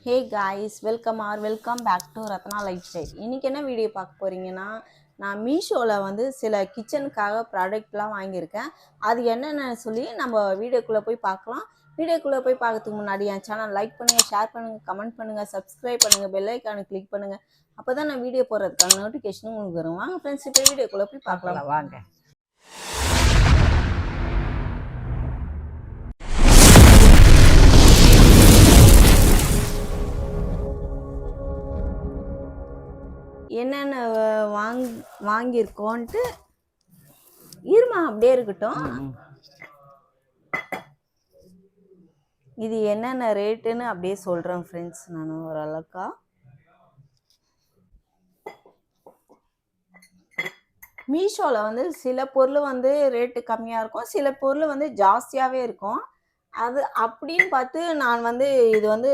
Hey guys, welcome back to Ratna lifestyle. இன்றைக்கி என்ன video பார்க்க போகிறீங்கன்னா, நான் மீஷோவில் வந்து சில கிச்சனுக்காக ப்ராடக்ட்லாம் வாங்கியிருக்கேன். அது என்னென்னு சொல்லி நம்ம வீடியோக்குள்ளே போய் பார்க்கலாம். வீடியோக்குள்ளே போய் பார்க்கறதுக்கு முன்னாடி என் சேனல் லைக் பண்ணுங்கள், ஷேர் பண்ணுங்கள், கமெண்ட் பண்ணுங்கள், சப்ஸ்கிரைப் பண்ணுங்கள், பெல் ஐக்கானை கிளிக் பண்ணுங்கள். அப்போ தான் நான் வீடியோ போடுறதுக்கான நோட்டிஃபிகேஷனும் உங்களுக்கு வரும். வாங்க ஃப்ரெண்ட்ஸ், இப்போ வீடியோக்குள்ளே போய் பார்க்கலாம். வாங்க. என்னென்ன வாங்கியிருக்கோன்ட்டு இருமா அப்படியே இருக்கட்டும். இது என்னென்ன ரேட்டுன்னு அப்படியே சொல்கிறேன் ஃப்ரெண்ட்ஸ். நான் ஓரளவுக்கா மீஷோவில் வந்து சில பொருள் வந்து ரேட்டு கம்மியாக இருக்கும், சில பொருள் வந்து ஜாஸ்தியாகவே இருக்கும். அது அப்படின்னு பார்த்து நான் வந்து இது வந்து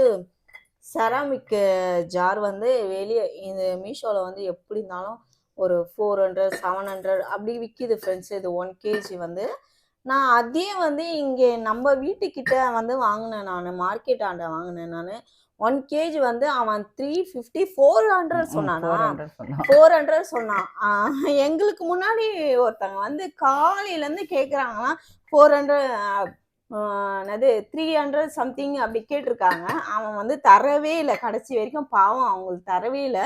செராமிக் ஜார் வந்து வெளியே இது மீஷோவில் வந்து எப்படி இருந்தாலும் ஒரு 400 700 அப்படி விற்கிது ஃப்ரெண்ட்ஸ். இது 1 kg வந்து நான் அதே வந்து இங்கே நம்ம வீட்டுக்கிட்ட வந்து வாங்கினேன். நான் மார்க்கெட் ஆண்ட வாங்கினேன். நான் 1 kg வந்து அவன் 350 400 சொன்னானா, 400 சொன்னான். எங்களுக்கு முன்னாடி ஒருத்தவங்க வந்து காலையிலேருந்து கேட்குறாங்களாம் 400 அது 300 சம்திங் அப்படி கேட்டிருக்காங்க. அவன் வந்து தரவே இல்லை கடைசி வரைக்கும். பாவம், அவங்களுக்கு தரவே இல்லை.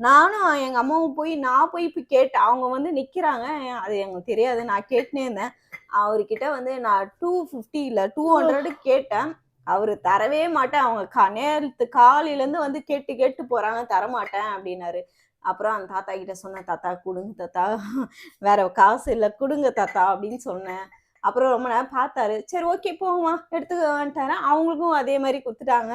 நானும் எங்கள் அம்மாவும் நான் போய் இப்போ கேட்டேன். அவங்க வந்து நிற்கிறாங்க, அது எங்களுக்கு தெரியாது. நான் கேட்டுனே இருந்தேன். அவர்கிட்ட வந்து நான் 250 இல்லை 200 கேட்டேன். அவர் தரவே மாட்டேன். அவங்க நேரத்து காலையிலேருந்து வந்து கேட்டு போகிறாங்க, தரமாட்டேன் அப்படின்னாரு. அப்புறம் அந்த தாத்தா கிட்ட சொன்னேன், தாத்தா கொடுங்க தாத்தா, வேற காசு இல்லை, கொடுங்க தாத்தா அப்படின்னு சொன்னேன். அப்புறம் ரொம்ப நேரம் பார்த்தாரு. சரி ஓகே போகுமா எடுத்துக்க வந்துட்டாரு. அவங்களுக்கும் அதே மாதிரி கொடுத்துட்டாங்க.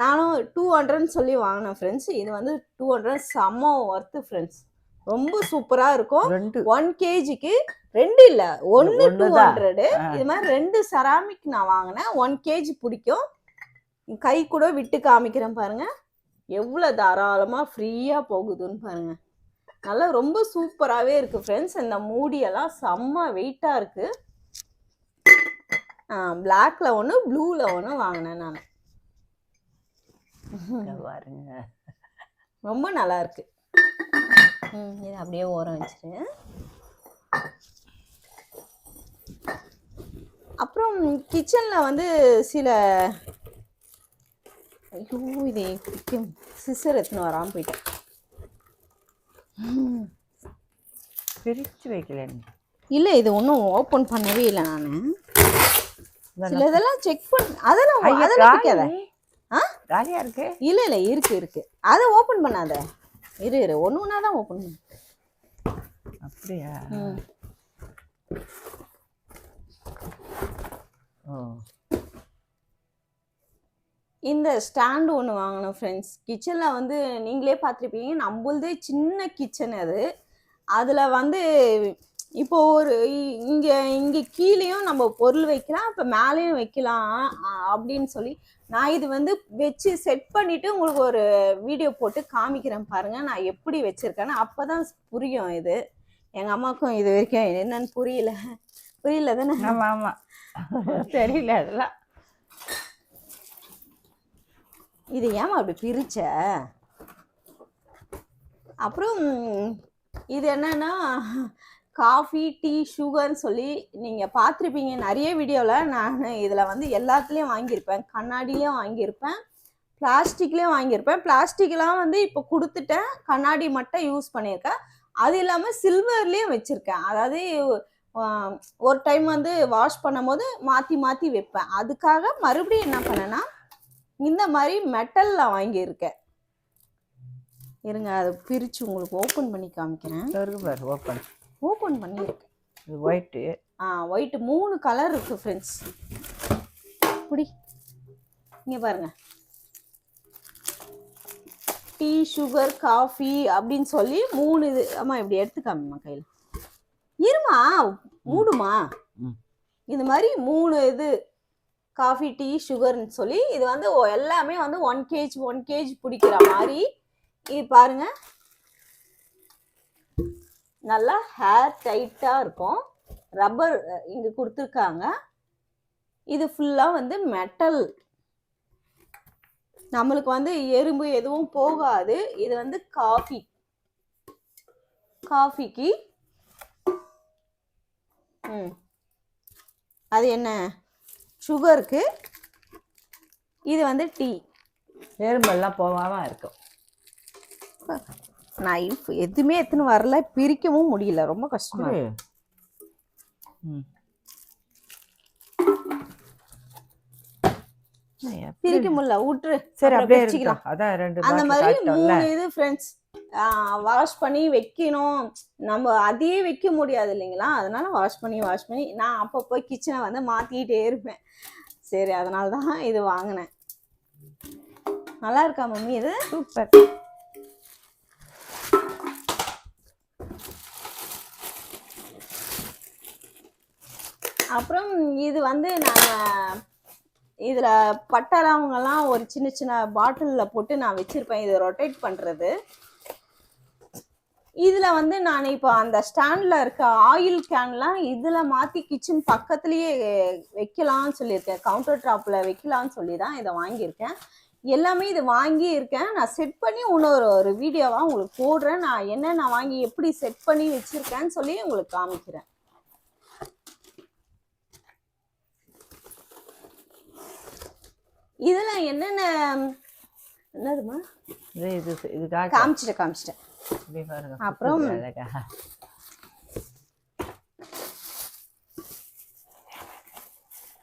நானும் 200ன்னு சொல்லி வாங்கினேன் ஃப்ரெண்ட்ஸ். இது வந்து 200 செம்ம ஒர்த்து ஃப்ரெண்ட்ஸ். ரொம்ப சூப்பராக இருக்கும். 1 kgக்கு 2 இல்லை 1 200. இது மாதிரி 2 செராமிக் நான் வாங்கினேன். 1 kg பிடிக்கும். கை கூட விட்டு காமிக்கிறேன் பாருங்க, எவ்வளோ தாராளமாக ஃப்ரீயாக போகுதுன்னு பாருங்க. நல்லா ரொம்ப சூப்பராகவே இருக்குது ஃப்ரெண்ட்ஸ். இந்த மூடியெல்லாம் செம்ம வெயிட்டாக இருக்குது. பிளாக்ல ஒன்று ப்ளூவில் ஒன்று வாங்கினேன் நான். ரொம்ப நல்லா இருக்கு. இது அப்படியே ஓரம் வச்சுட்டு அப்புறம் கிச்சனில் வந்து சில இதை பிடிக்கும் சிசர் எடுத்துன்னு வராமல் போயிட்டேன். பிரித்து வைக்கல இல்லை, இது ஒன்றும் ஓப்பன் பண்ணவே இல்லை. நான் சில இதெல்லாம் செக் பண்ண அதெல்லாம் காலியா இருக்கு. இல்லை இருக்கு. அதை ஓப்பன் பண்ணாத, இரு ஒன்று ஒன்றா தான் ஓப்பன் பண்ண. அப்படியா? இந்த ஸ்டாண்டு ஒன்று வாங்கணும் ஃப்ரெண்ட்ஸ். கிச்சனில் வந்து நீங்களே பார்த்துருப்பீங்க, நம்மளதே சின்ன கிச்சன் அது. அதில் வந்து இப்போ ஒரு இங்கே கீழேயும் நம்ம பொருள் வைக்கலாம், இப்போ மேலேயும் வைக்கலாம் அப்படின்னு சொல்லி நான் இது வந்து வச்சு செட் பண்ணிவிட்டு உங்களுக்கு ஒரு வீடியோ போட்டு காமிக்கிறேன் பாருங்கள் நான் எப்படி வச்சுருக்கேன்னு. அப்போ தான் புரியும். இது எங்கள் அம்மாவுக்கும் இது வரைக்கும் என்னன்னு புரியல தானே? ஆமாம் தெரியல அதெல்லாம். இது ஏமா அப்படி பிரிச்ச? அப்புறம் இது என்னன்னா காஃபி டீ சுகர்னு சொல்லி நீங்கள் பார்த்துருப்பீங்க நிறைய வீடியோவில். நான் இதில் வந்து எல்லாத்துலேயும் வாங்கியிருப்பேன். கண்ணாடிலையும் வாங்கியிருப்பேன், பிளாஸ்டிக்லேயும் வாங்கியிருப்பேன். பிளாஸ்டிக்லாம் வந்து இப்போ கொடுத்துட்டேன், கண்ணாடி மட்டும் யூஸ் பண்ணியிருக்கேன். அது இல்லாமல் சில்வர்லேயும் வச்சுருக்கேன். அதாவது ஒரு டைம் வந்து வாஷ் பண்ணும் போது மாற்றி வைப்பேன். அதுக்காக மறுபடியும் என்ன பண்ணேன்னா இந்த மாதிரி மெட்டலில் வாங்கியிருக்கேன். இருங்க, அதை பிரித்து உங்களுக்கு ஓப்பன் பண்ணி காமிக்கிறேன். ஓப்பன் பண்ணியிருக்கேன். ஒயிட்டு 3 கலர் இருக்குது ஃப்ரெண்ட்ஸ். இப்படி இங்கே பாருங்க, டீ சுகர் காஃபி அப்படின்னு சொல்லி 3 இது. ஆமாம், இப்படி எடுத்துக்காமம்மா கையில். இருமா மூடுமா. இது மாதிரி 3 இது காஃபி டீ சுகர்னு சொல்லி இது வந்து எல்லாமே வந்து 1 kg பிடிக்கிற மாதிரி. இது பாருங்க, நல்லா ஹேர் டைட்டாக இருக்கும். ரப்பர் இங்கே கொடுத்துருக்காங்க. இது ஃபுல்லாக வந்து மெட்டல் நம்மளுக்கு வந்து எறும்பு எதுவும் போகாது. இது வந்து காஃபிக்கு அது என்ன சுகருக்கு, இது வந்து டீ. எறும்பெல்லாம் போகாம இருக்கும். நைஃப் எதுவுமே எத்தனை வரல, பிரிக்கவும் முடியல, ரொம்ப கஷ்டமா இருக்கு. பிரிக்க முடியல, விட்டுரு. சரி, அப்படியே பிரிச்சுக்கலாம். அதான் 2 அந்த மாதிரி 3 இது ஃப்ரெண்ட்ஸ். வாஷ் பண்ணி வைக்கணும். நம்ம அதையே வைக்க முடியாது இல்லைங்களா, அதனால வாஷ் பண்ணி நான் அப்பப்போ கிச்சனை வந்து மாற்றிக்கிட்டே இருப்பேன். சரி, அதனால தான் இது வாங்கினேன். நல்லா இருக்கா மம்மி? இது சூப்பர். அப்புறம் இது வந்து நாங்கள் இதில் பட்டை லவங்கெல்லாம் ஒரு சின்ன சின்ன பாட்டிலில் போட்டு நான் வச்சுருப்பேன். இது ரொட்டேட் பண்ணுறது. இதில் வந்து நான் இப்போ அந்த ஸ்டாண்டில் இருக்க ஆயில் கேன்லாம் இதில் மாற்றி கிச்சன் பக்கத்துலேயே வைக்கலாம்னு சொல்லியிருக்கேன். கவுண்டர் டாப்பில் வைக்கலாம்னு சொல்லி தான் இதை வாங்கியிருக்கேன். எல்லாமே இது வாங்கியிருக்கேன். நான் செட் பண்ணி ஒரு வீடியோவாக உங்களுக்கு போடுறேன். நான் என்னென்ன வாங்கி எப்படி செட் பண்ணி வச்சுருக்கேன்னு சொல்லி உங்களுக்கு காமிக்கிறேன். இதுல என்னதுமா காமிச்சிட்டேன். அப்புறம்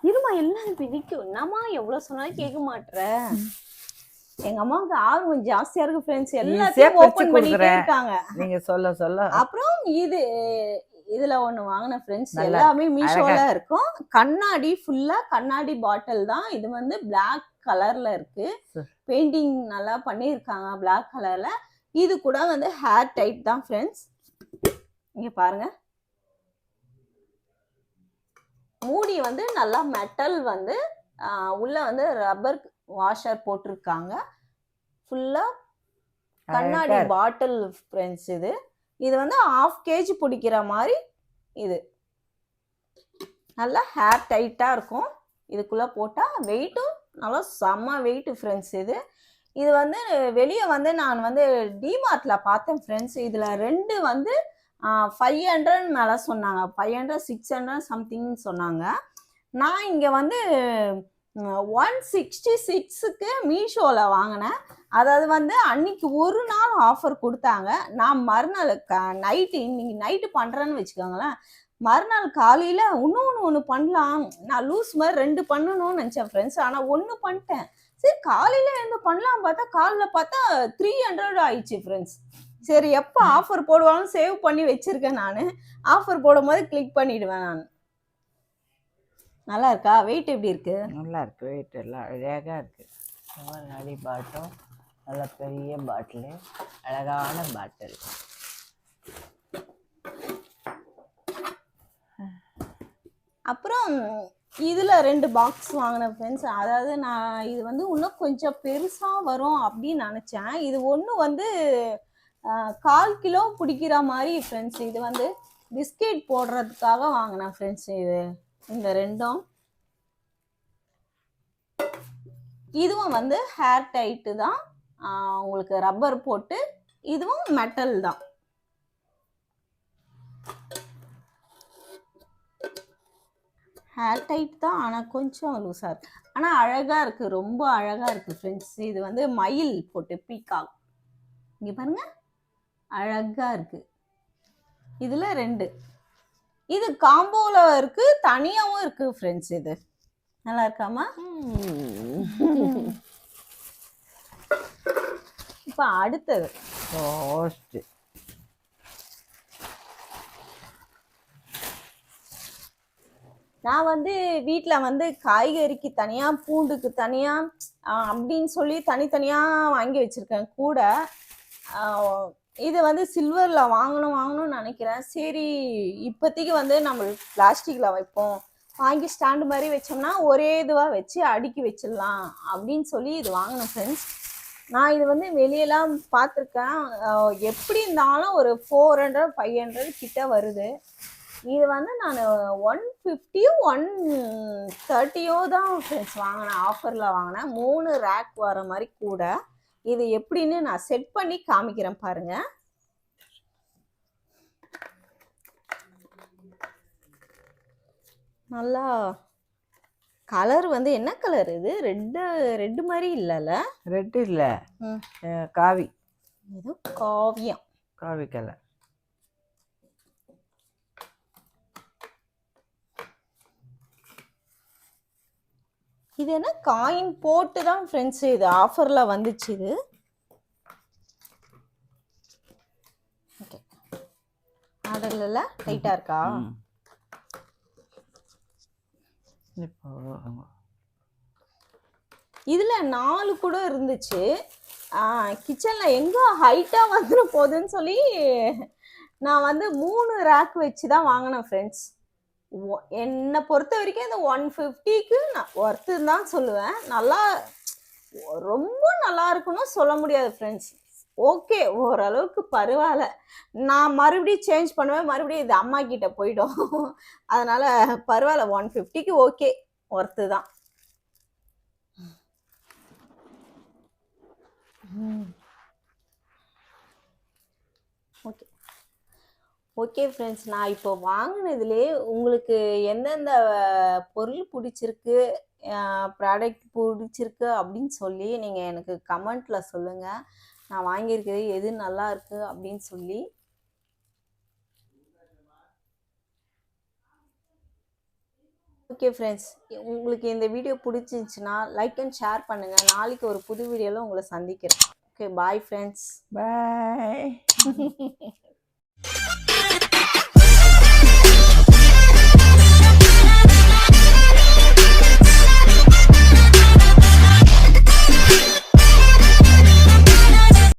இருமா, எல்லாம் பிரிக்கும். என்னம்மா எவ்வளவு சொன்னாலும் கேட்க மாட்டேற. எங்க அம்மாவுக்கு ஆர்வம் ஜாஸ்தியா இருக்கு ஃப்ரெண்ட்ஸ். எல்லாத்தையும் ஓபன் பண்ணிட்டே இருக்காங்க நீங்க சொல்ல. அப்புறம் இதுல ஒண்ணு வாங்கின ஃப்ரெண்ட்ஸ், எல்லாமே மீஷோல இருக்கும். கண்ணாடி, ஃபுல்லா கண்ணாடி பாட்டில் தான். இது வந்து பிளாக் கலர்ல இருக்கு. பெயிண்டிங் நல்லா பண்ணியிருக்காங்க பிளாக் கலர்ல. இது கூட வந்து ஹேர் டைட் தான் ஃப்ரெண்ட்ஸ். இங்க பாருங்க, மூடி வந்து நல்லா மெட்டல் வந்து உள்ள வந்து ரப்பர் வாஷர் போட்டிருக்காங்க. ஃபுல்லா கண்ணாடி பாட்டில் ஃப்ரெண்ட்ஸ். இது வந்து 1/2 kg பிடிக்கிற மாதிரி. இது நல்லா ஹேர் டைட்டாக இருக்கும். இதுக்குள்ளே போட்டால் வெயிட்டும் நல்லா செம்ம வெயிட்டு ஃப்ரெண்ட்ஸ். இது வந்து வெளியே வந்து நான் வந்து டிமார்ட்டில் பார்த்தேன் ஃப்ரெண்ட்ஸ். இதில் 2 வந்து 500 மேலே சொன்னாங்க. 500 600 சம்திங்னு சொன்னாங்க. நான் இங்கே வந்து 166க்கு மீஷோவில் வாங்கினேன். அதாவது வந்து அன்னைக்கு ஒரு நாள் ஆஃபர் கொடுத்தாங்க. நான் மறுநாள் நைட்டு, இன்னைக்கு நைட்டு பண்ணுறேன்னு வச்சுக்கோங்களேன், மறுநாள் காலையில் ஒன்று பண்ணலாம். நான் லூஸ் மாதிரி 2 பண்ணணும்னு நினச்சேன் ஃப்ரெண்ட்ஸ். ஆனால் 1 பண்ணிட்டேன். சரி, காலையில் எழுந்து பண்ணலாம் பார்த்தா காலையில் பார்த்தா 300 ஆயிடுச்சு ஃப்ரெண்ட்ஸ். சரி, எப்போ ஆஃபர் போடுவாங்கன்னு சேவ் பண்ணி வச்சுருக்கேன். நான் ஆஃபர் போடும் போது கிளிக் பண்ணிவிடுவேன். நான் நல்லா இருக்கா? வெயிட் எப்படி இருக்கு? நல்லா இருக்கு. வெயிட் எல்லாம் அழகாக இருக்கு. கண்ணாடி பாட்டில், நல்ல பெரிய பாட்டில், அழகான பாட்டில். அப்புறம் இதில் 2 பாக்ஸ் வாங்கினேன் ஃப்ரெண்ட்ஸ். அதாவது நான் இது வந்து இன்னும் கொஞ்சம் பெருசாக வரும் அப்படின்னு நினச்சேன். இது ஒன்று வந்து 1/4 கிலோ பிடிக்கிற மாதிரி ஃப்ரெண்ட்ஸ். இது வந்து பிஸ்கெட் போடுறதுக்காக வாங்கினேன் ஃப்ரெண்ட்ஸ். இந்த 2ம் இதுவும் வந்து ஹேர் டைட்டு தான். உங்களுக்கு ரப்பர் போட்டு, இதுவும் மெட்டல் தான். ஹேர் டைட் தான், ஆனால் கொஞ்சம் லூஸாக இருக்குது. ஆனால் அழகாக இருக்குது, ரொம்ப அழகாக இருக்குது ஃப்ரெண்ட்ஸ். இது வந்து மயில் போட்டு பீகாக். இங்கே பாருங்க, அழகாக இருக்குது. இதில் 2 இது காம்போவில் இருக்குது, தனியாகவும் இருக்குது ஃப்ரெண்ட்ஸ். இது நல்லா இருக்காமா? இப்போ அடுத்தது டோஸ்ட். நான் வந்து வீட்டில் வந்து காய்கறிக்கு தனியாக, பூண்டுக்கு தனியாக அப்படின்னு சொல்லி தனித்தனியாக வாங்கி வச்சுருக்கேன் கூட. இது வந்து சில்வரில் வாங்கணும்னு நினைக்கிறேன். சரி, இப்போதைக்கு வந்து நம்ம பிளாஸ்டிக்கில் வைப்போம், வாங்கி ஸ்டாண்டு மாதிரி வச்சோம்னா ஒரே இதுவாக வச்சு அடுக்கி வச்சிடலாம் அப்படின்னு சொல்லி இது வாங்கினேன் ஃப்ரெண்ட்ஸ். நான் இது வந்து வெளியெல்லாம் பார்த்துருக்கேன். எப்படி இருந்தாலும் ஒரு 400 500 கிட்ட வருது. இது வந்து நான் 150 130 தான் ஃப்ரெண்ட்ஸ் வாங்கினேன், ஆஃபரில் வாங்கினேன். 3 ரேக் வர மாதிரி கூட. இது எப்படின்னு நான் செட் பண்ணி காமிக்கிறேன் பாருங்க. நல்லா கலர் வந்து என்ன கலர் இது? ரெட்டு மாதிரி இல்லைல்ல? ரெட் இல்லை, காவி. இது காவியம், காவி கலர். இது என்ன காயின் போட்டு தான் ஃப்ரெண்ட்ஸ் இது ஆஃபரில் வந்துச்சு. இது ஓகே, மாடலில் டைட்டாக இருக்கா? இதில் 4 கூட இருந்துச்சு. கிச்சனில் எங்கே ஹைட்டாக வந்துடும் போகுதுன்னு சொல்லி நான் வந்து 3 ரேக் வச்சு தான் வாங்கினேன் ஃப்ரெண்ட்ஸ். என்னை பொறுத்த வரைக்கும் இந்த 150க்கு நான் ஒர்த்துன்னு தான் சொல்லுவேன். நல்லா ரொம்ப நல்லா இருக்குன்னு சொல்ல முடியாது ஃப்ரெண்ட்ஸ். ஓகே, ஓரளவுக்கு பரவாயில்ல. நான் மறுபடியும் சேஞ்ச் பண்ணுவேன், மறுபடியும் இது அம்மா கிட்ட போயிடும். அதனால பரவாயில்ல, 150க்கு ஓகே, ஒர்த்து தான். ஓகே ஓகே ஃப்ரெண்ட்ஸ், நான் இப்போ வாங்கினதுலே உங்களுக்கு எந்தெந்த பொருள் பிடிச்சிருக்கு, ப்ராடக்ட் பிடிச்சிருக்கு அப்படின்னு சொல்லி நீங்கள் எனக்கு கமெண்ட்டில் சொல்லுங்கள். நான் வாங்கியிருக்கிறது எது நல்லா இருக்கு அப்படின்னு சொல்லி. ஓகே ஃப்ரெண்ட்ஸ், உங்களுக்கு இந்த வீடியோ பிடிச்சிருந்துச்சுன்னா லைக் அண்ட் ஷேர் பண்ணுங்கள். நாளைக்கு ஒரு புது வீடியோவில் உங்களை சந்திக்கிறேன். Okay, bye friends. பாய்.